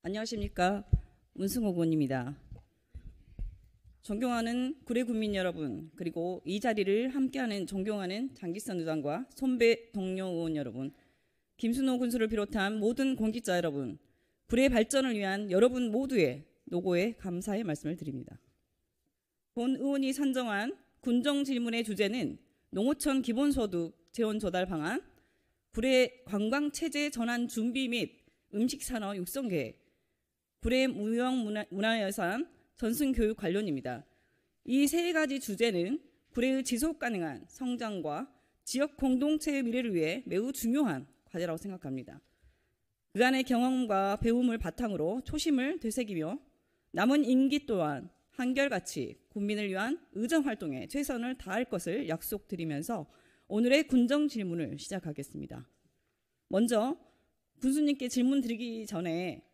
안녕하십니까. 문승호 의원입니다. 존경하는 구례 국민 여러분, 그리고 이 자리를 함께하는 존경하는 장기선 의장과 선배 동료 의원 여러분, 김순호 군수를 비롯한 모든 공직자 여러분, 구례 발전을 위한 여러분 모두의 노고에 감사의 말씀을 드립니다. 본 의원이 선정한 군정 질문의 주제는 농어촌 기본소득 재원 조달 방안, 구례 관광체제 전환 준비 및 음식산업 육성 계획, 구례 무형문화유산 전승교육 관련입니다. 이 세 가지 주제는 구례의 지속가능한 성장과 지역 공동체의 미래를 위해 매우 중요한 과제라고 생각합니다. 그간의 경험과 배움을 바탕으로 초심을 되새기며 남은 임기 또한 한결같이 국민을 위한 의정활동에 최선을 다할 것을 약속드리면서 오늘의 군정 질문을 시작하겠습니다. 먼저 군수님께 질문 드리기 전에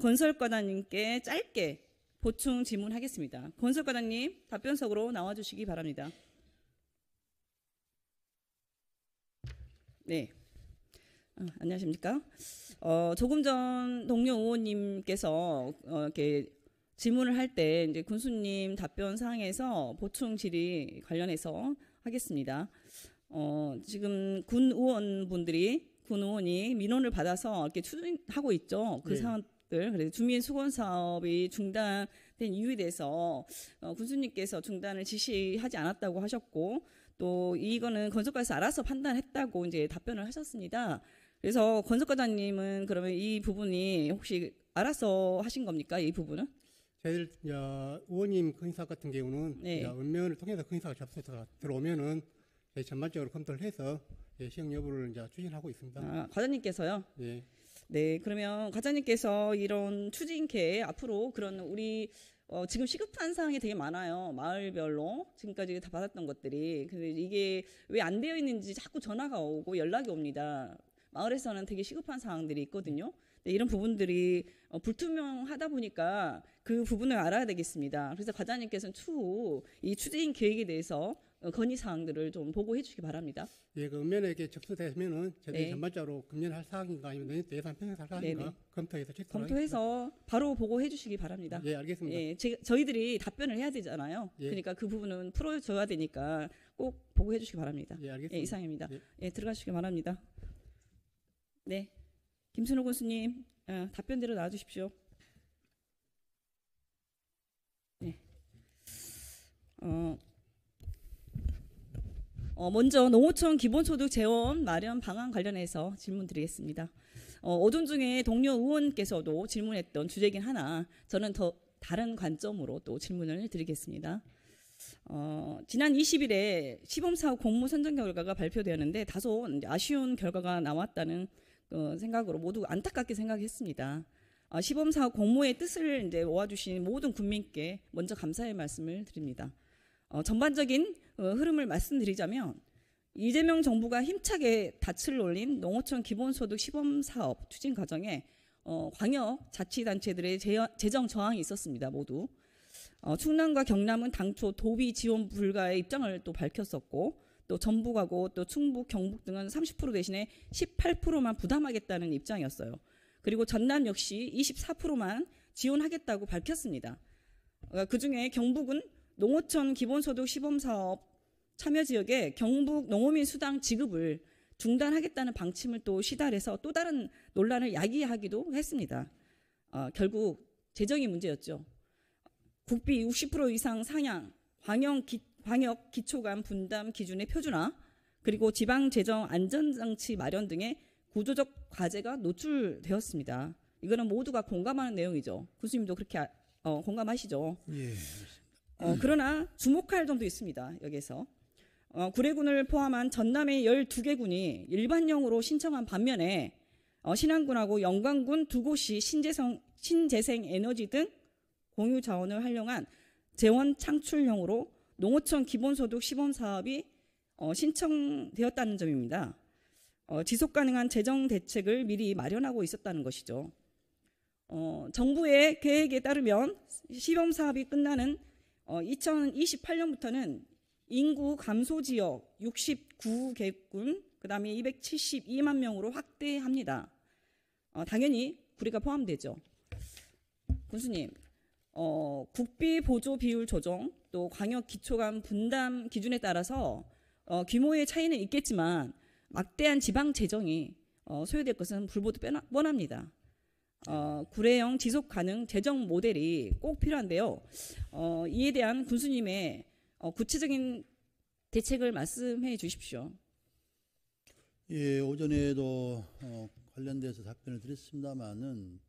건설과장님께 짧게 보충 질문하겠습니다. 건설과장님 답변석으로 나와주시기 바랍니다. 네, 안녕하십니까. 조금 전 동료 의원님께서 이렇게 질문을 할 때 이제 군수님 답변 사항에서 보충 질의 관련해서 하겠습니다. 지금 군 의원이 민원을 받아서 이렇게 추진하고 있죠. 그 사안들. 그래서 주민 수건 사업이 중단된 이유에 대해서 군수님께서 중단을 지시하지 않았다고 하셨고, 또 이거는 건설과에서 알아서 판단했다고 이제 답변을 하셨습니다. 그래서 건설과장님은 그러면 이 부분이 혹시 알아서 하신 겁니까? 이 부분은? 저희들 의원님 건의사 같은 경우는 읍면을 통해서 건의사가 접수가 들어오면은 전반적으로 검토를 해서 시행 여부를 이제 추진하고 있습니다. 과장님께서요? 네. 네, 그러면 과장님께서 이런 추진케 앞으로 그런 우리 지금 시급한 사항이 되게 많아요. 마을별로 지금까지 다 받았던 것들이. 근데 이게 왜 안 되어 있는지 자꾸 전화가 오고 연락이 옵니다. 마을에서는 되게 시급한 사항들이 있거든요. 근데 이런 부분들이 불투명하다 보니까 그 부분을 알아야 되겠습니다. 그래서 과장님께서는 추후 이 추진 계획에 대해서 건의 사항들을 좀 보고해 주시기 바랍니다. 예, 그 읍면에게 접수되면은 저희들이 전반적으로 금년할 사항인가 아니면 예산 편성할 사항인가 검토해서 바로 보고해 주시기 바랍니다. 예, 알겠습니다. 예, 저희들이 답변을 해야 되잖아요. 예. 그러니까 그 부분은 풀어줘야 되니까 꼭 보고해 주시기 바랍니다. 예, 알겠습니다. 예, 이상입니다. 예, 들어가시기 바랍니다. 네, 김순호 군수님 답변대로 나와주십시오. 네. 먼저 농어촌 기본소득 재원 마련 방안 관련해서 질문 드리겠습니다. 오전 중에 동료 의원께서도 질문했던 주제이긴 하나 저는 더 다른 관점으로 또 질문을 드리겠습니다. 지난 20일에 시범사업 공모 선정 결과가 발표되었는데 다소 아쉬운 결과가 나왔다는 생각으로 모두 안타깝게 생각했습니다. 시범사업 공모의 뜻을 이제 모아주신 모든 국민께 먼저 감사의 말씀을 드립니다. 전반적인 흐름을 말씀드리자면 이재명 정부가 힘차게 닻을 올린 농어촌 기본소득 시범사업 추진 과정에 광역 자치단체들의 재정 저항이 있었습니다. 모두. 충남과 경남은 당초 도비 지원 불가의 입장을 또 밝혔었고, 또 전북하고 또 충북, 경북 등은 30% 대신에 18%만 부담하겠다는 입장이었어요. 그리고 전남 역시 24%만 지원하겠다고 밝혔습니다. 그중에 경북은 농어촌 기본소득 시범사업 참여 지역에 경북 농어민 수당 지급을 중단하겠다는 방침을 또 시달해서 또 다른 논란을 야기하기도 했습니다. 결국 재정이 문제였죠. 국비 60% 이상 상향, 광역 기초감 분담 기준의 표준화, 그리고 지방 재정 안전장치 마련 등의 구조적 과제가 노출되었습니다. 이거는 모두가 공감하는 내용이죠. 군수님도 그렇게 공감하시죠? 예. 그러나 주목할 점도 있습니다. 여기서 구례군을 포함한 전남의 12개군이 일반령으로 신청한 반면에 신안군하고 영광군 두 곳이 신재생 에너지 등 공유 자원을 활용한 재원 창출형으로 농어촌 기본소득 시범사업이 신청되었다는 점입니다. 지속가능한 재정 대책을 미리 마련하고 있었다는 것이죠. 정부의 계획에 따르면 시범사업이 끝나는 2028년부터는 인구 감소 지역 69개군, 그 다음에 272만 명으로 확대합니다. 당연히 구례가 포함되죠. 군수님, 국비 보조 비율 조정, 또 광역 기초감 분담 기준에 따라서 규모의 차이는 있겠지만 막대한 지방 재정이 소요될 것은 불보듯 뻔합니다. 구례형 지속 가능 재정 모델이 꼭 필요한데요. 이에 대한 군수님의 구체적인 대책을 말씀해 주십시오. 예, 오전에도 관련돼서 답변을 드렸습니다마는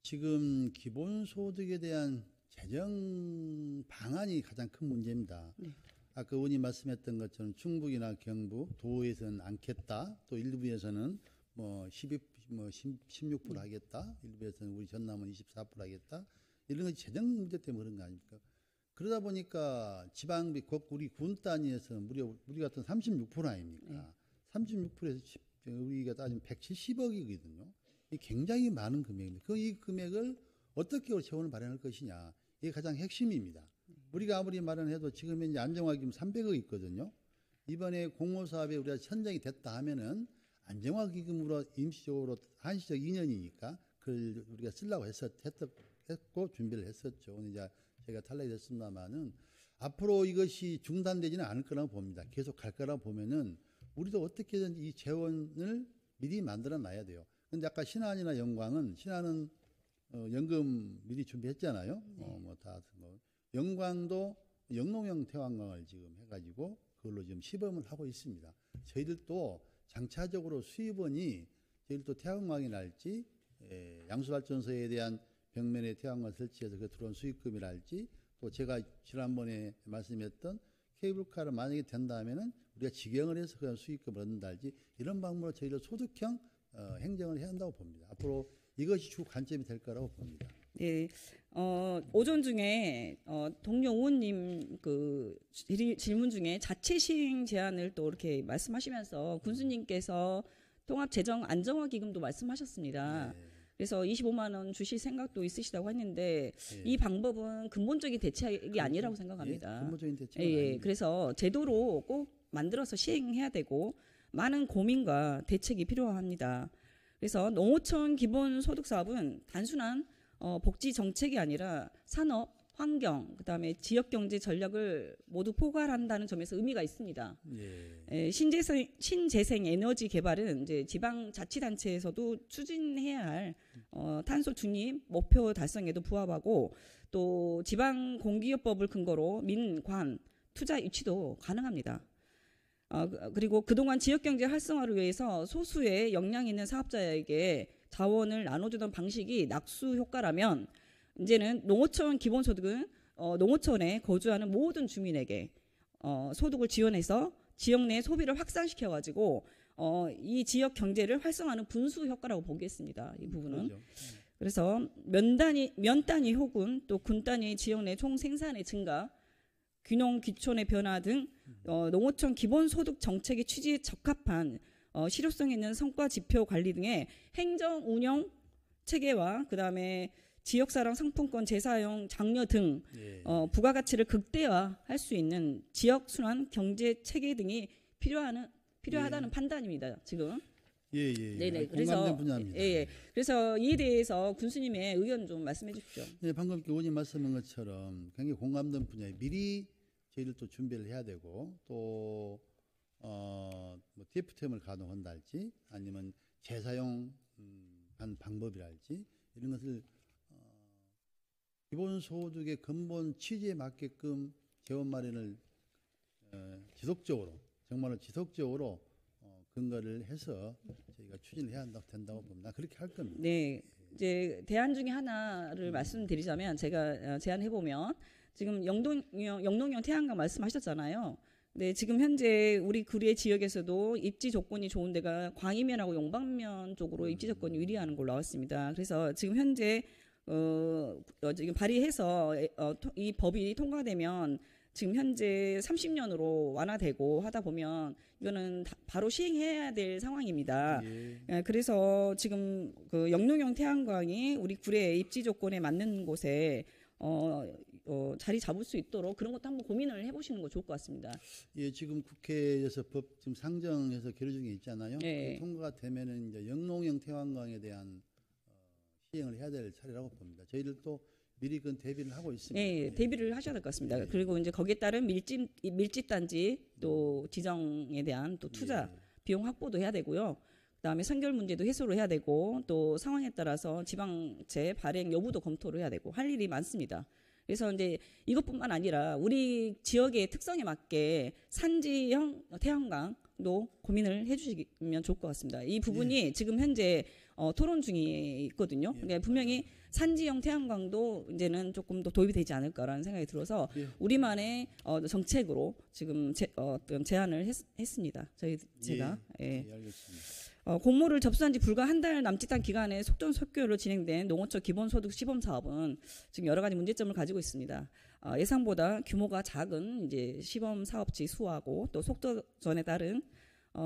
지금 기본소득에 대한 재정 방안이 가장 큰 문제입니다. 네. 아까 의원님 말씀했던 것처럼 충북이나 경북, 도에서는 않겠다. 또 일부에서는 16% 하겠다. 일부에서는 우리 전남은 24% 하겠다. 이런 것이 재정 문제 때문에 그런 거 아닙니까? 그러다 보니까 지방비, 우리 군 단위에서는 우리 같은 36% 아닙니까? 36%에서 우리가 따지면 170억이거든요. 이 굉장히 많은 금액입니다. 이 금액을 어떻게 재원을 마련할 것이냐. 이게 가장 핵심입니다. 우리가 아무리 마련해도 지금 현재 안정화기금 300억 있거든요. 이번에 공모사업에 우리가 선정이 됐다 하면은 안정화기금으로 임시적으로 한시적 2년이니까 그걸 우리가 쓰려고 했고 준비를 했었죠. 오늘 이제 제가 탈락이 됐습니다만은 앞으로 이것이 중단되지는 않을 거라고 봅니다. 계속 갈 거라고 보면은 우리도 어떻게든 이 재원을 미리 만들어 놔야 돼요. 근데 아까 신안이나 영광은 신안은 연금 미리 준비했잖아요. 영광도 영농형 태양광을 지금 해가지고 그걸로 지금 시범을 하고 있습니다. 저희들도 장차적으로 수입원이 저희들도 태양광이랄지 양수발전소에 대한 벽면에 태양광 설치해서 그 들어온 수익금이랄지 또 제가 지난번에 말씀했던 케이블카를 만약에 된다면은 우리가 직영을 해서 그런 수익금을 얻는다든지 이런 방법으로 저희들 소득형 행정을 해야 한다고 봅니다. 앞으로 이것이 주 관점이 될 거라고 봅니다. 네, 오전 중에 동료 의원님 그 질문 중에 자체 시행 제한을 또 이렇게 말씀하시면서 군수님께서 통합재정 안정화 기금도 말씀하셨습니다. 네. 그래서 25만 원 주실 생각도 있으시다고 했는데 네. 이 방법은 근본적인 대책이 아니라고 생각합니다. 예, 근본적인 대책은 예, 그래서 제도로 꼭 만들어서 시행해야 되고 많은 고민과 대책이 필요합니다. 그래서 농어촌 기본소득 사업은 단순한 복지 정책이 아니라 산업, 환경, 그다음에 지역 경제 전략을 모두 포괄한다는 점에서 의미가 있습니다. 예. 신재생 에너지 개발은 이제 지방 자치단체에서도 추진해야 할 탄소 중립 목표 달성에도 부합하고 또 지방 공기업법을 근거로 민관 투자 유치도 가능합니다. 그리고 그동안 지역경제 활성화를 위해서 소수의 역량 있는 사업자에게 자원을 나눠주던 방식이 낙수 효과라면 이제는 농어촌 기본소득은 농어촌에 거주하는 모든 주민에게 소득을 지원해서 지역 내 소비를 확산시켜가지고 이 지역 경제를 활성화하는 분수 효과라고 보겠습니다. 이 부분은. 그렇죠. 그래서 면 단위 혹은 또 군 단위 지역 내 총 생산의 증가, 귀농 귀촌의 변화 등 농어촌 기본소득 정책의 취지에 적합한 실효성 있는 성과 지표 관리 등의 행정 운영 체계와 그다음에 지역사랑 상품권 재사용 장려 등 부가가치를 극대화할 수 있는 지역순환 경제 체계 등이 필요하다는 판단입니다. 지금. 네네. 그래서 분야입니다. 그래서 이에 대해서 군수님의 의견 좀 말씀해 주십시오. 네, 방금 의원님 말씀한 것처럼 굉장히 공감된 분야에 미리 저희들도 준비를 해야 되고 또 뭐 TFTM을 가동한달지 아니면 재사용한 방법이랄지 이런 것을 기본소득의 근본 취지에 맞게끔 재원 마련을 지속적으로 정말로 지속적으로 근거를 해서 저희가 추진을 해야 된다고 봅니다. 그렇게 할 겁니다. 네, 이제 대안 중에 하나를 말씀드리자면 제가 제안해 보면 지금 영농형 태양광 말씀하셨잖아요. 네, 지금 현재 우리 구례 지역에서도 입지 조건이 좋은 데가 광이면하고 용방면 쪽으로 입지 조건이 유리하는 걸로 나왔습니다. 그래서 지금 현재 지금 발의해서 이 법이 통과되면 지금 현재 30년으로 완화되고 하다 보면 이거는 바로 시행해야 될 상황입니다. 그래서 지금 그 영농형 태양광이 우리 구례 입지 조건에 맞는 곳에 자리 잡을 수 있도록 그런 것도 한번 고민을 해보시는 거 좋을 것 같습니다. 예, 지금 국회에서 법 지금 상정해서 계류 중에 있잖아요. 통과가 되면은 이제 영농형 태양광에 대한 시행을 해야 될 차례라고 봅니다. 저희들도 미리 그 대비를 하고 있습니다. 네, 대비를 하셔야 될 것 같습니다. 그리고 이제 거기에 따른 밀집 단지 또 지정에 대한 또 투자 비용 확보도 해야 되고요. 그다음에 선결 문제도 해소를 해야 되고 또 상황에 따라서 지방채 발행 여부도 검토를 해야 되고 할 일이 많습니다. 그래서 이제 이것뿐만 아니라 우리 지역의 특성에 맞게 산지형 태양광도 고민을 해주시면 좋을 것 같습니다. 이 부분이 지금 현재 토론 중에 있거든요. 그러니까 분명히 산지형 태양광도 이제는 조금 더 도입이 되지 않을까라는 생각이 들어서 우리만의 정책으로 지금 어떤 제안을 했습니다. 제가. 알겠습니다. 공모를 접수한 지 불과 한 달 남짓한 기간에 속전속결로 진행된 농어촌 기본소득 시범 사업은 지금 여러 가지 문제점을 가지고 있습니다. 예상보다 규모가 작은 이제 시범 사업지 수하고 또 속도전에 따른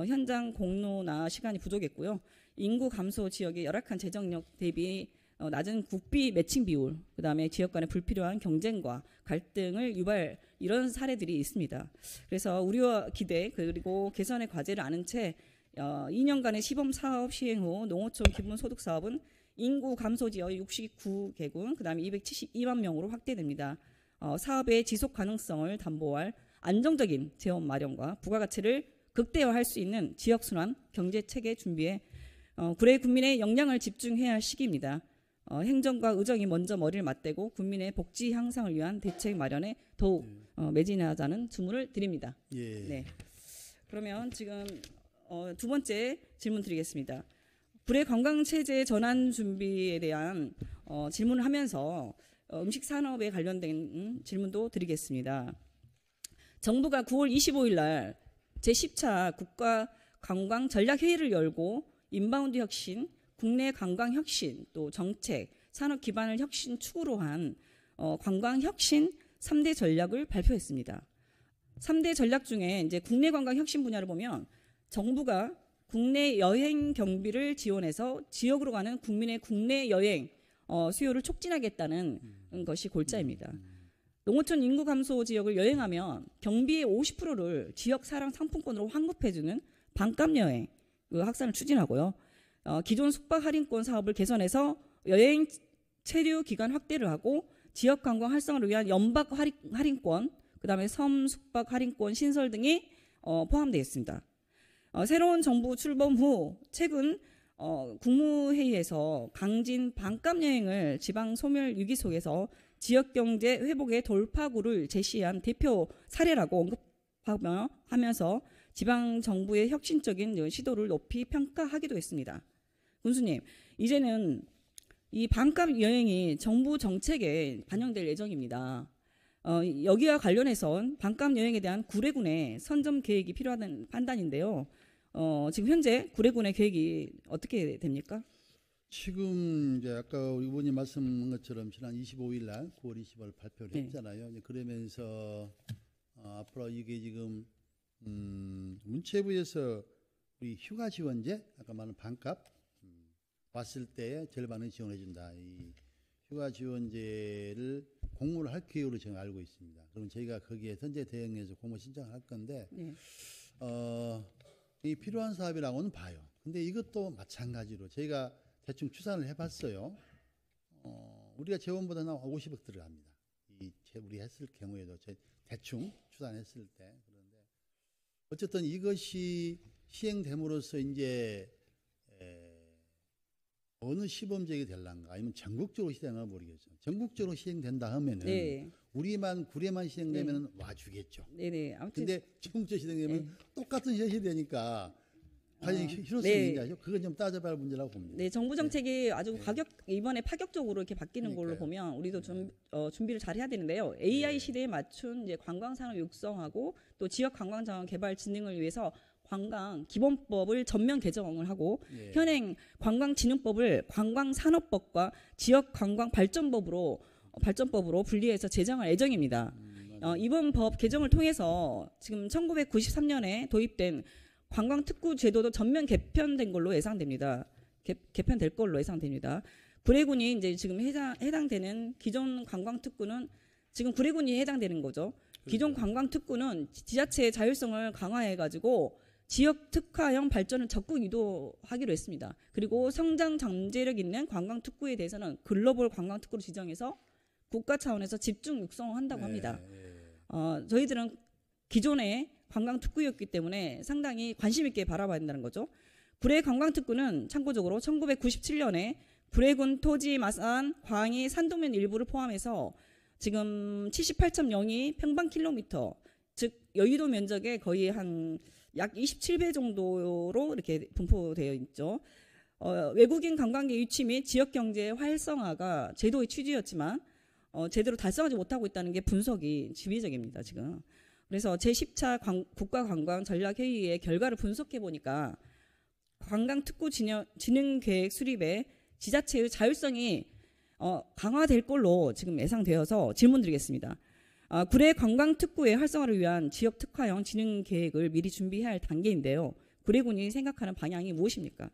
현장 공로나 시간이 부족했고요. 인구 감소 지역의 열악한 재정력 대비 낮은 국비 매칭 비율, 그다음에 지역 간의 불필요한 경쟁과 갈등을 유발 이런 사례들이 있습니다. 그래서 우려와 기대 그리고 개선의 과제를 아는 채 2년간의 시범 사업 시행 후 농어촌 기본소득 사업은 인구 감소 지역 69개군, 그다음에 272만 명으로 확대됩니다. 사업의 지속 가능성을 담보할 안정적인 재원 마련과 부가가치를 극대화할 수 있는 지역순환 경제 체계 준비에 구례 국민의 역량을 집중해야 할 시기입니다. 행정과 의정이 먼저 머리를 맞대고 국민의 복지 향상을 위한 대책 마련에 더욱 매진하자는 주문을 드립니다. 네. 그러면 지금 두 번째 질문 드리겠습니다. 구례 관광체제 전환 준비에 대한 질문을 하면서 음식 산업에 관련된 질문도 드리겠습니다. 정부가 9월 25일 날 제10차 국가 관광 전략 회의를 열고 인바운드 혁신, 국내 관광 혁신, 또 정책, 산업 기반을 혁신 축으로 한 관광 혁신 3대 전략을 발표했습니다. 3대 전략 중에 이제 국내 관광 혁신 분야를 보면 정부가 국내 여행 경비를 지원해서 지역으로 가는 국민의 국내 여행 수요를 촉진하겠다는 것이 골자입니다. 농어촌 인구 감소 지역을 여행하면 경비의 50%를 지역 사랑 상품권으로 환급해주는 반값 여행 확산을 추진하고요. 기존 숙박 할인권 사업을 개선해서 여행 체류 기간 확대를 하고 지역 관광 활성화를 위한 연박 할인권, 그다음에 섬 숙박 할인권 신설 등이 포함되어 있습니다. 새로운 정부 출범 후 최근 국무회의에서 강진 반값 여행을 지방 소멸 위기 속에서 지역 경제 회복의 돌파구를 제시한 대표 사례라고 언급하면서 지방 정부의 혁신적인 시도를 높이 평가하기도 했습니다. 군수님, 이제는 이 반값 여행이 정부 정책에 반영될 예정입니다. 여기와 관련해서 반값 여행에 대한 구례군의 선점 계획이 필요하다는 판단인데요. 지금 현재 구례군의 계획이 어떻게 됩니까? 지금 이제 아까 우리 의원님 말씀한 것처럼 지난 25일 날 9월 20일 발표를 했잖아요. 그러면서 앞으로 이게 지금 문체부에서 우리 휴가 지원제 아까 말한 반값 왔을 때 절반은 지원해 준다. 이 휴가 지원제를 공모를 할 계획으로 제가 알고 있습니다. 그럼 저희가 거기에 선제 대응해서 공모 신청을 할 건데 이 필요한 사업이라고는 봐요. 근데 이것도 마찬가지로 저희가 대충 추산을 해봤어요. 우리가 재원보다는 50억 들어갑니다. 우리 했을 경우에도 대충 추산했을 때. 그런데 어쨌든 이것이 시행됨으로써 이제 어느 시범적이 될란가 아니면 전국적으로 시행하나 모르겠죠. 전국적으로 시행된다 하면은 우리만 구례만 시행되면은 와주겠죠. 네네. 아무튼 근데 전국적으로 시행되면 똑같은 현실이 되니까 과연 실효성이 있냐죠. 그건 좀 따져봐야 할 문제라고 봅니다. 네, 정부 정책이 아주 이번에 파격적으로 이렇게 바뀌는 걸로 보면 우리도 좀 준비를 잘 해야 되는데요. AI 시대에 맞춘 이제 관광 산업 육성하고 또 지역 관광 자원 개발 진흥을 위해서 관광 기본법을 전면 개정을 하고 현행 관광진흥법을 관광산업법과 지역 관광 발전법으로 분리해서 제정할 예정입니다. 이번 법 개정을 통해서 지금 1993년에 도입된 관광특구 제도도 전면 개편된 걸로 예상됩니다. 개편될 걸로 예상됩니다. 구례군이 이제 지금 해당되는 기존 관광특구는 지금 구례군이 해당되는 거죠. 기존 관광특구는 지자체의 자율성을 강화해가지고 지역 특화형 발전을 적극 유도하기로 했습니다. 그리고 성장 잠재력 있는 관광 특구에 대해서는 글로벌 관광 특구로 지정해서 국가 차원에서 집중 육성한다고 합니다. 저희들은 기존의 관광 특구였기 때문에 상당히 관심 있게 바라봐야 된다는 거죠. 구례 관광 특구는 참고적으로 1997년에 구례군 토지, 마산, 광희, 산도면 일부를 포함해서 지금 78.02 평방킬로미터, 즉 여의도 면적의 거의 한 약 27배 정도로 이렇게 분포되어 있죠. 외국인 관광객 유치 및 지역 경제 활성화가 제도의 취지였지만 제대로 달성하지 못하고 있다는 게 분석이 지배적입니다. 지금. 그래서 제10차 국가관광전략회의의 결과를 분석해 보니까 관광특구 진행 계획 수립에 지자체의 자율성이 강화될 걸로 지금 예상되어서 질문드리겠습니다. 구례 관광특구의 활성화를 위한 지역 특화형 진행 계획을 미리 준비해야 할 단계인데요. 구례군이 생각하는 방향이 무엇입니까?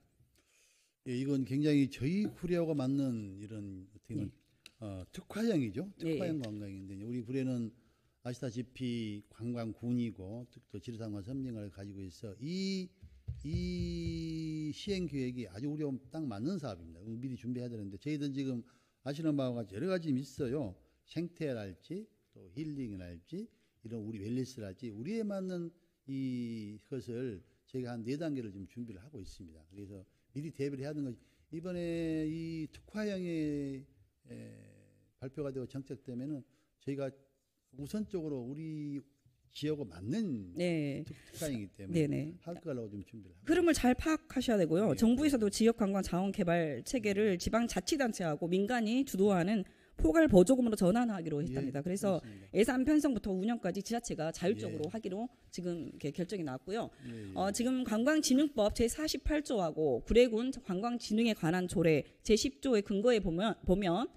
예, 이건 굉장히 저희 구례하고 맞는 이런 어떻게 특화형이죠. 특화형 관광인데 우리 구례는 아시다시피 관광군이고 또 지리산과 섬진강을 가지고 있어 이 시행 계획이 아주 우리하고 딱 맞는 사업입니다. 미리 준비해야 되는데 저희들 지금 아시는 바와 같이 여러 가지 있어요. 생태랄지 또 힐링이랄지 이런 우리 웰니스랄지 우리에 맞는 이것을 저희가 한 4단계를 지금 준비를 하고 있습니다. 그래서 미리 대비를 해야 하는 것이 이번에 이 특화형이 발표가 되고 정책되면은 저희가 우선적으로 우리 지역과 맞는 특화형이기 때문에 할 거라고 좀 준비를 하고 흐름을 잘 파악하셔야 되고요. 정부에서도 지역관광 자원개발 체계를 지방자치단체하고 민간이 주도하는 포괄 보조금으로 전환하기로 했답니다. 그래서 그렇습니다. 예산 편성부터 운영까지 지자체가 자율적으로 하기로 지금 이렇게 결정이 나왔고요. 지금 관광진흥법 제48조하고 구례군 관광진흥에 관한 조례 제10조의 근거에 보면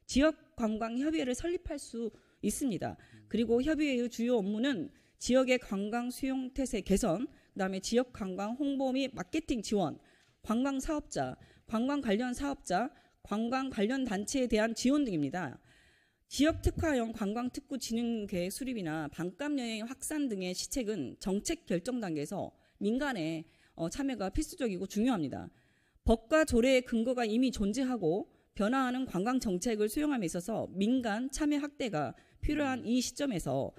지역관광협의회를 설립할 수 있습니다. 그리고 협의회의 주요 업무는 지역의 관광 수용 태세 개선, 그다음에 지역 관광 홍보 및 마케팅 지원, 관광 사업자, 관광 관련 사업자, 관광 관련 단체에 대한 지원 등입니다. 지역 특화형 관광 특구 진행 계획 수립이나 반값 여행 확산 등의 시책은 정책 결정 단계에서 민간의 참여가 필수적이고 중요합니다. 법과 조례의 근거가 이미 존재하고 변화하는 관광 정책을 수용함에 있어서 민간 참여 확대가 필요한 이 시점에서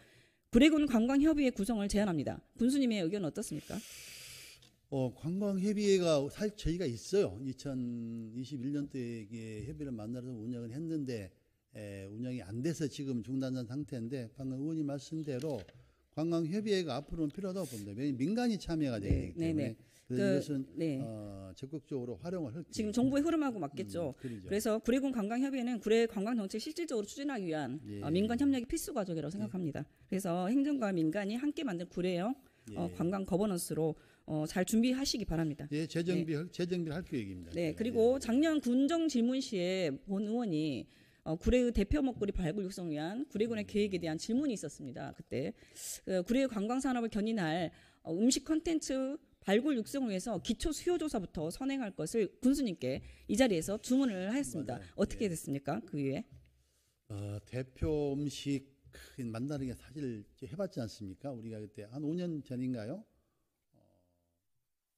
구례군 관광협의회 구성을 제안합니다. 군수님의 의견은 어떻습니까? 관광협의회가 사실 저희가 있어요. 2021년도에 협의를 만나서 운영을 했는데 운영이 안 돼서 지금 중단된 상태인데 방금 의원님 말씀대로 관광협의회가 앞으로는 필요하다고 봅니다. 왜냐하면 민간이 참여가 되기 때문에 그래서 이것은 적극적으로 활용을 할 지금 정부의 흐름하고 맞겠죠. 그래서 구례군 관광협의회는 구례 관광정책 실질적으로 추진하기 위한 민간 협력이 필수 과정이라고 생각합니다. 그래서 행정과 민간이 함께 만든 구례형 관광 거버넌스로 잘 준비하시기 바랍니다. 재정비를 할 계획입니다. 그리고 작년 군정 질문 시에 본 의원이 구례의 대표 먹거리 발굴 육성을 위한 구례군의 계획에 대한 질문이 있었습니다. 그때 구례 관광산업을 견인할 음식 콘텐츠 발굴 육성을 위해서 기초 수요조사부터 선행할 것을 군수님께 이 자리에서 주문을 하였습니다. 어떻게 됐습니까? 그 위에? 대표 음식 만나는 게 사실 해봤지 않습니까? 우리가 그때 한 5년 전인가요?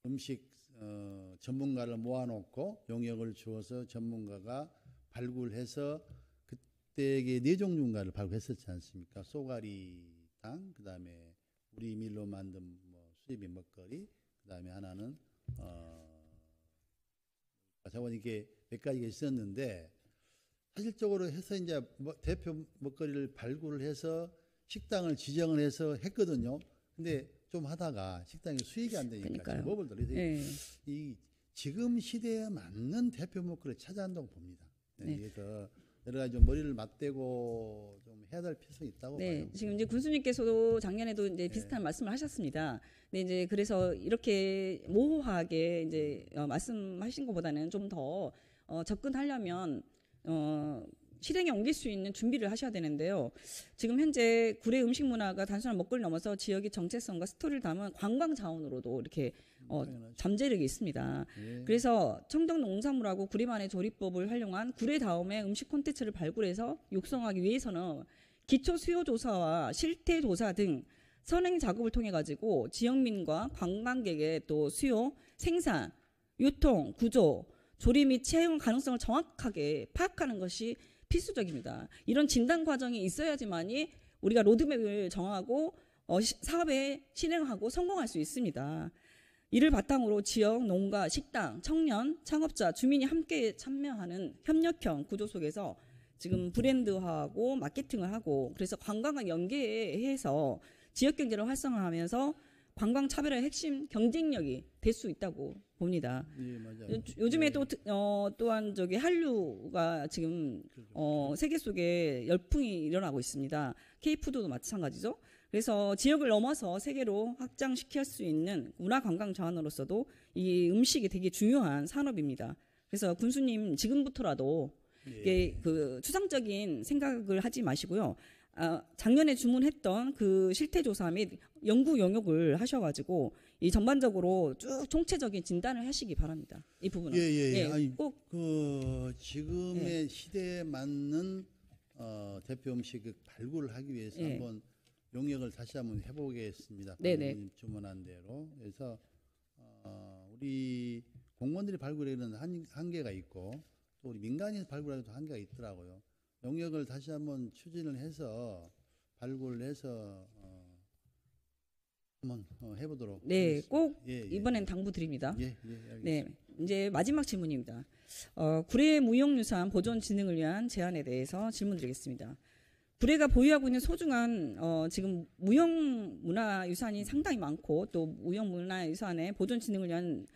음식 전문가를 모아놓고 용역을 주어서 전문가가 발굴해서 그때에 4종류인가를 발굴했었지 않습니까? 쏘가리탕, 그 다음에 우리 밀로 만든 수제비 먹거리, 그 다음에 하나는 자원 이게 몇 가지가 있었는데 사실적으로 해서 이제 대표 먹거리를 발굴을 해서 식당을 지정을 해서 했거든요. 근데 좀 하다가 식당이 수익이 안 되니까 법을 돌려서 이 지금 시대에 맞는 대표 먹거리를 찾아야 한다고 봅니다. 그래서 여러 가지 좀 머리를 맞대고 좀 해야 될 필요성이 있다고 봐요. 지금 이제 군수님께서도 작년에도 이제 비슷한 말씀을 하셨습니다. 근데 이제 그래서 이렇게 모호하게 이제 말씀하신 것보다는 좀 더 접근하려면 실행에 옮길 수 있는 준비를 하셔야 되는데요. 지금 현재 구례 음식 문화가 단순한 먹거리를 넘어서 지역의 정체성과 스토리를 담은 관광 자원으로도 이렇게 잠재력이 있습니다. 그래서 청정 농산물하고 구례만의 조리법을 활용한 구례 다음에 음식 콘텐츠를 발굴해서 육성하기 위해서는 기초 수요 조사와 실태 조사 등 선행 작업을 통해 가지고 지역민과 관광객의 또 수요, 생산, 유통, 구조, 조리 및 채용 가능성을 정확하게 파악하는 것이 필수적입니다. 이런 진단 과정이 있어야지만이 우리가 로드맵을 정하고 사업에 실행하고 성공할 수 있습니다. 이를 바탕으로 지역, 농가, 식당, 청년, 창업자, 주민이 함께 참여하는 협력형 구조 속에서 지금 브랜드화하고 마케팅을 하고 그래서 관광과 연계해서 지역 경제를 활성화하면서 관광 차별화의 핵심 경쟁력이 될 수 있다고 봅니다. 예, 맞아요. 요즘에 또 또한 저기 한류가 지금 세계 속에 열풍이 일어나고 있습니다. K푸드도 마찬가지죠. 그래서 지역을 넘어서 세계로 확장시킬 수 있는 문화관광 자원으로서도 이 음식이 되게 중요한 산업입니다. 그래서 군수님 지금부터라도 그 추상적인 생각을 하지 마시고요. 작년에 주문했던 그 실태조사 및 연구 영역을 하셔가지고 이 전반적으로 쭉 총체적인 진단을 하시기 바랍니다. 이 부분은. 아니, 꼭 그 지금의 시대에 맞는 대표 음식을 발굴을 하기 위해서 한번 용역을 다시 한번 해보겠습니다. 방금 주문한 대로. 그래서 우리 공무원들이 발굴에는 한계가 있고 또 우리 민간이 발굴하기도 한계가 있더라고요. 용역을 다시 한번 추진을 해서 발굴을 해서 한번 해보도록. 네, 꼭 이번엔 당부드립니다. 네, 이제 마지막 질문입니다. 구례 무형유산 보존진흥을 위한 제안에 대해서 질문드리겠습니다. 구례가 보유하고 있는 소중한 지금 무형문화유산이 상당히 많고 또 무형문화유산의 보존진흥을 위한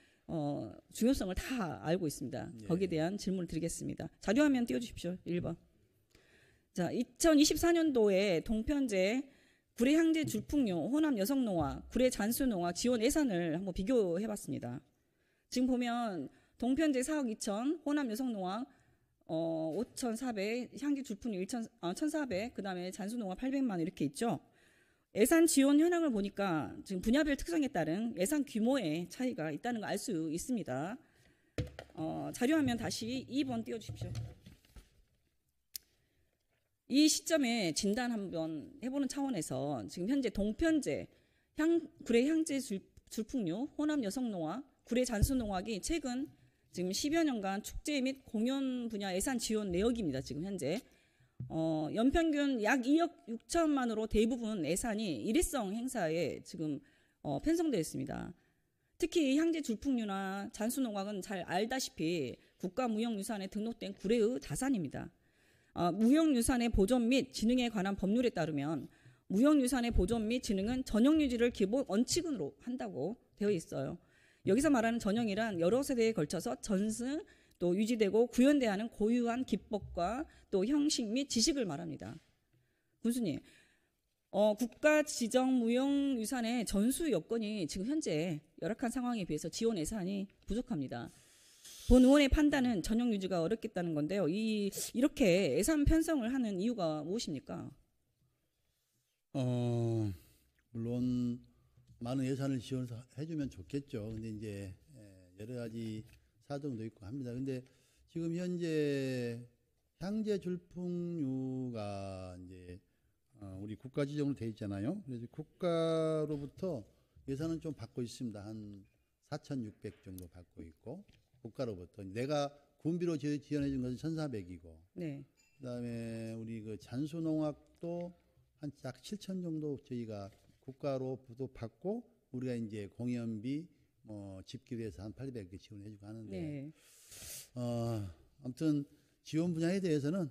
중요성을 다 알고 있습니다. 거기에 대한 질문을 드리겠습니다. 자료화면 띄워주십시오. 1번. 자, 2024년도에 동편제 구례 향제 줄풍류, 호남 여성농화, 구례 잔수농화 지원 예산을 한번 비교해봤습니다. 지금 보면 동편제 4억 2천, 호남 여성농화 5,400, 향제 줄풍류 1,400, 그 다음에 잔수농화 800만 원 이렇게 있죠. 예산 지원 현황을 보니까 지금 분야별 특성에 따른 예산 규모의 차이가 있다는 걸 알 수 있습니다. 자료화면 다시 2번 띄워주십시오. 이 시점에 진단 한번 해보는 차원에서 지금 현재 동편제, 구례 향제 줄풍류, 호남 여성농화, 구례 잔수농화기 최근 지금 10여 년간 축제 및 공연 분야 예산 지원 내역입니다. 지금 현재 연평균 약 2억 6천만으로 대부분 예산이 일회성 행사에 지금 편성되어 있습니다. 특히 향제 줄풍류나 잔수농화는 잘 알다시피 국가무형유산에 등록된 구례의 자산입니다. 무형유산의 보존 및 진흥에 관한 법률에 따르면 무형유산의 보존 및 진흥은 전형유지를 기본 원칙으로 한다고 되어 있어요. 여기서 말하는 전형이란 여러 세대에 걸쳐서 전승 또 유지되고 구현돼야 하는 고유한 기법과 또 형식 및 지식을 말합니다. 군수님, 국가 지정 무형유산의 전수 여건이 지금 현재 열악한 상황에 비해서 지원 예산이 부족합니다. 본 의원의 판단은 전용 유지가 어렵겠다는 건데요. 이렇게 예산 편성을 하는 이유가 무엇입니까? 물론 많은 예산을 지원해 주면 좋겠죠. 근데 이제 여러 가지 사정도 있고 합니다. 근데 지금 현재 향제 줄풍류가 이제 우리 국가 지정으로 돼 있잖아요. 그래서 국가로부터 예산은 좀 받고 있습니다. 한 4,600 정도 받고 있고 국가로부터 내가 군비로 지원해 준 것은 1,400이고 그다음에 우리 그 잔수농악도 한 약 7천 정도 저희가 국가로부터 받고 우리가 이제 공연비 집기비해서 한 800개 지원해주고 하는데 아무튼 지원 분야에 대해서는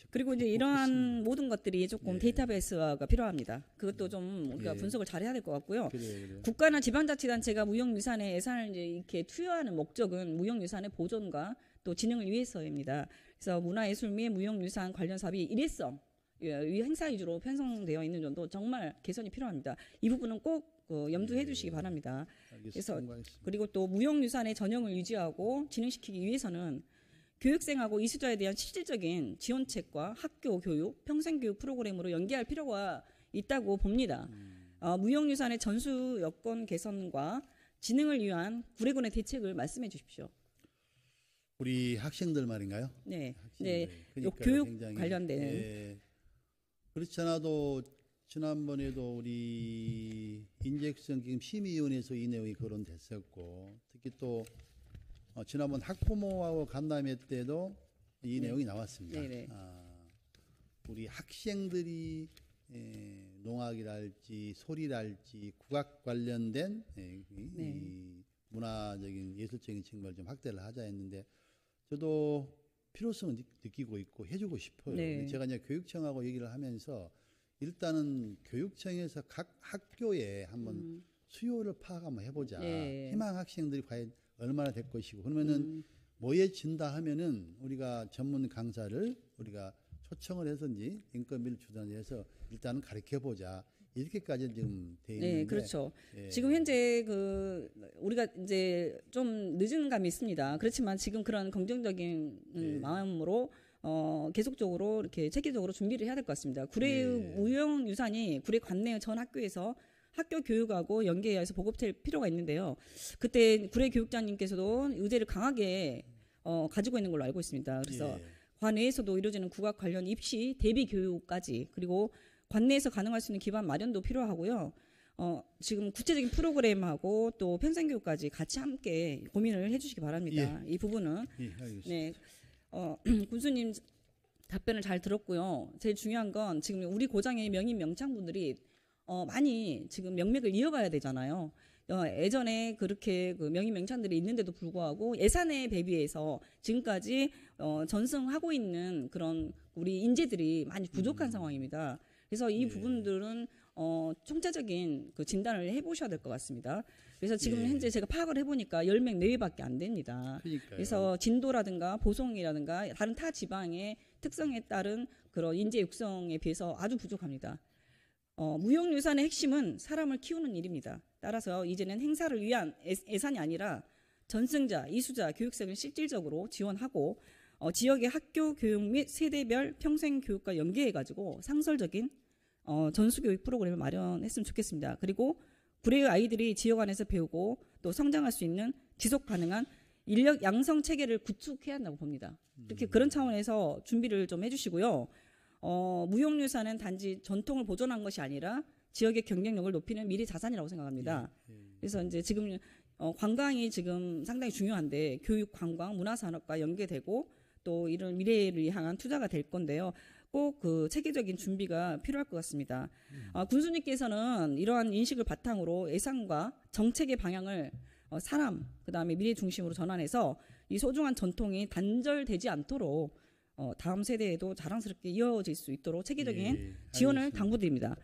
그리고 이제 이러한 모든 것들이 조금 데이터베이스화가 필요합니다. 그것도 좀 우리가 분석을 잘해야 될 것 같고요. 그래요. 국가나 지방자치단체가 무형유산에 예산을 이제 이렇게 투여하는 목적은 무형유산의 보존과 또 진흥을 위해서입니다. 그래서 문화예술 및 무형유산 관련 사업이 일회성 행사 위주로 편성되어 있는 점도 정말 개선이 필요합니다. 이 부분은 꼭 염두해 주시기 바랍니다. 그래서 그리고 또 무형유산의 전형을 유지하고 진흥시키기 위해서는 교육생하고 이수자에 대한 실질적인 지원책과 학교 교육, 평생교육 프로그램으로 연계할 필요가 있다고 봅니다. 무형유산의 전수 여건 개선과 진흥을 위한 구례군의 대책을 말씀해 주십시오. 우리 학생들 말인가요? 네, 그러니까 교육 관련된. 그렇지 않아도 지난번에도 우리 인재육성 지금 심의위원회에서 이 내용이 거론됐었고, 특히 또 지난번 학부모하고 간담회 때도 이 내용이 나왔습니다. 우리 학생들이 농악이랄지 소리랄지 국악 관련된 이 문화적인 예술적인 측면을 좀 확대를 하자 했는데, 저도 필요성을 느끼고 있고 해주고 싶어요. 제가 이제 교육청하고 얘기를 하면서 일단은 교육청에서 각 학교에 한번 수요를 파악 한번 해보자. 희망 학생들이 과연 얼마나 될 것이고, 그러면은 모여진다 하면은 우리가 전문 강사를 우리가 초청을 해서인지 인건비를 주관해서 일단은 가르쳐 보자. 이렇게까지 지금 돼 있는데. 그렇죠. 지금 현재 우리가 이제 좀 늦은 감이 있습니다. 그렇지만 지금 그런 긍정적인 마음으로 계속적으로 이렇게 체계적으로 준비를 해야 될 것 같습니다. 구례의 무형유산이 구례 관내의 전 학교에서 학교 교육하고 연계해서 보급될 필요가 있는데요. 그때 구례 교육장님께서도 의제를 강하게 가지고 있는 걸로 알고 있습니다. 그래서 관내에서도 이루어지는 국악 관련 입시 대비 교육까지, 그리고 관내에서 가능할 수 있는 기반 마련도 필요하고요. 지금 구체적인 프로그램하고 또 평생교육까지 같이 함께 고민을 해주시기 바랍니다. 이 부분은. 네, 군수님 답변을 잘 들었고요. 제일 중요한 건 지금 우리 고장의 명인 명창분들이 많이 지금 명맥을 이어가야 되잖아요. 예전에 그렇게 명인 명창들이 있는데도 불구하고 예산에 대비해서 지금까지 전승하고 있는 그런 우리 인재들이 많이 부족한 상황입니다. 그래서 이 부분들은 총체적인 진단을 해보셔야 될 것 같습니다. 그래서 지금 현재 제가 파악을 해보니까 10명 내외밖에 안 됩니다. 그러니까요. 그래서 진도라든가 보성이라든가 다른 타 지방의 특성에 따른 그런 인재 육성에 비해서 아주 부족합니다. 무형유산의 핵심은 사람을 키우는 일입니다. 따라서 이제는 행사를 위한 예산이 아니라 전승자, 이수자, 교육생을 실질적으로 지원하고 지역의 학교 교육 및 세대별 평생교육과 연계해가지고 상설적인 전수교육 프로그램을 마련했으면 좋겠습니다. 그리고 구례의 아이들이 지역 안에서 배우고 또 성장할 수 있는 지속 가능한 인력 양성 체계를 구축해야 한다고 봅니다. 이렇게 그런 차원에서 준비를 좀 해주시고요. 무형유산은 단지 전통을 보존한 것이 아니라 지역의 경쟁력을 높이는 미래 자산이라고 생각합니다. 그래서 이제 지금 관광이 지금 상당히 중요한데 교육, 관광, 문화산업과 연계되고 또 이런 미래를 향한 투자가 될 건데요. 꼭 체계적인 준비가 필요할 것 같습니다. 군수님께서는 이러한 인식을 바탕으로 예산과 정책의 방향을 사람, 그다음에 미래 중심으로 전환해서 이 소중한 전통이 단절되지 않도록 다음 세대에도 자랑스럽게 이어질 수 있도록 체계적인 지원을 당부드립니다.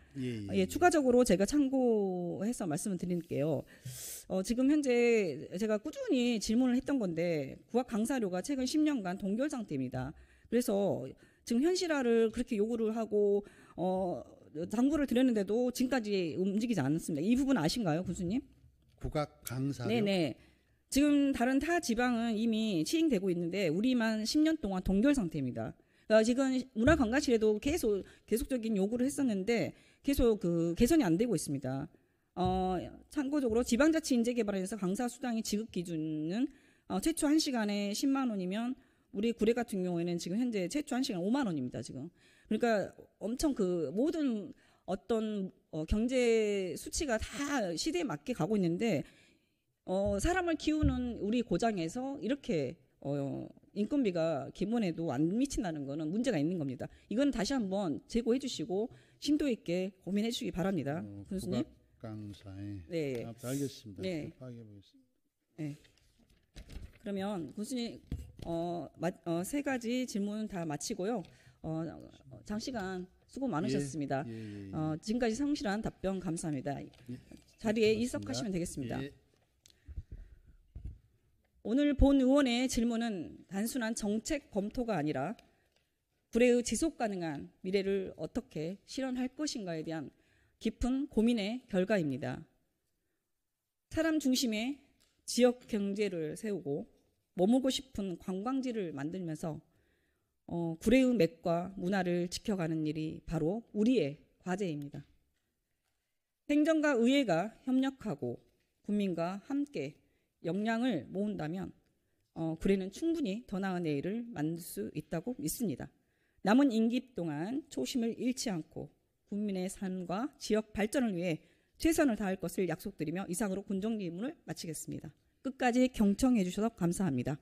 추가적으로 제가 참고해서 말씀을 드릴게요. 지금 현재 제가 꾸준히 질문을 했던 건데 국악 강사료가 최근 10년간 동결 상태입니다. 그래서 지금 현실화를 그렇게 요구를 하고 당부를 드렸는데도 지금까지 움직이지 않았습니다. 이 부분 아신가요, 군수님? 국악 강사료? 네네. 지금 다른 타 지방은 이미 시행되고 있는데 우리만 10년 동안 동결 상태입니다. 그러니까 지금 문화관광실에도 계속적인 요구를 했었는데 계속 개선이 안 되고 있습니다. 참고적으로 지방자치인재개발에서 강사 수당의 지급 기준은 최초 1시간에 10만 원이면 우리 구례 같은 경우에는 지금 현재 최초 1시간 5만 원입니다. 지금. 그러니까 엄청 모든 어떤 경제 수치가 다 시대에 맞게 가고 있는데 사람을 키우는 우리 고장에서 이렇게 인건비가 기본에도 안 미친다는 것은 문제가 있는 겁니다. 이건 다시 한번 재고해 주시고 심도 있게 고민해 주시기 바랍니다. 군수님. 국악 강사에. 네. 알겠습니다. 네. 파악해 보겠습니다. 네. 그러면 군수님 세 가지 질문 다 마치고요. 장시간 수고 많으셨습니다. 지금까지 성실한 답변 감사합니다. 자리에 이석하시면 되겠습니다. 오늘 본 의원의 질문은 단순한 정책 검토가 아니라 구례의 지속 가능한 미래를 어떻게 실현할 것인가에 대한 깊은 고민의 결과입니다. 사람 중심의 지역 경제를 세우고 머물고 싶은 관광지를 만들면서 구례의 맥과 문화를 지켜가는 일이 바로 우리의 과제입니다. 행정과 의회가 협력하고 국민과 함께 역량을 모은다면 구례는 충분히 더 나은 내일을 만들 수 있다고 믿습니다. 남은 임기 동안 초심을 잃지 않고 국민의 삶과 지역 발전을 위해 최선을 다할 것을 약속드리며 이상으로 군정기문을 마치겠습니다. 끝까지 경청해 주셔서 감사합니다.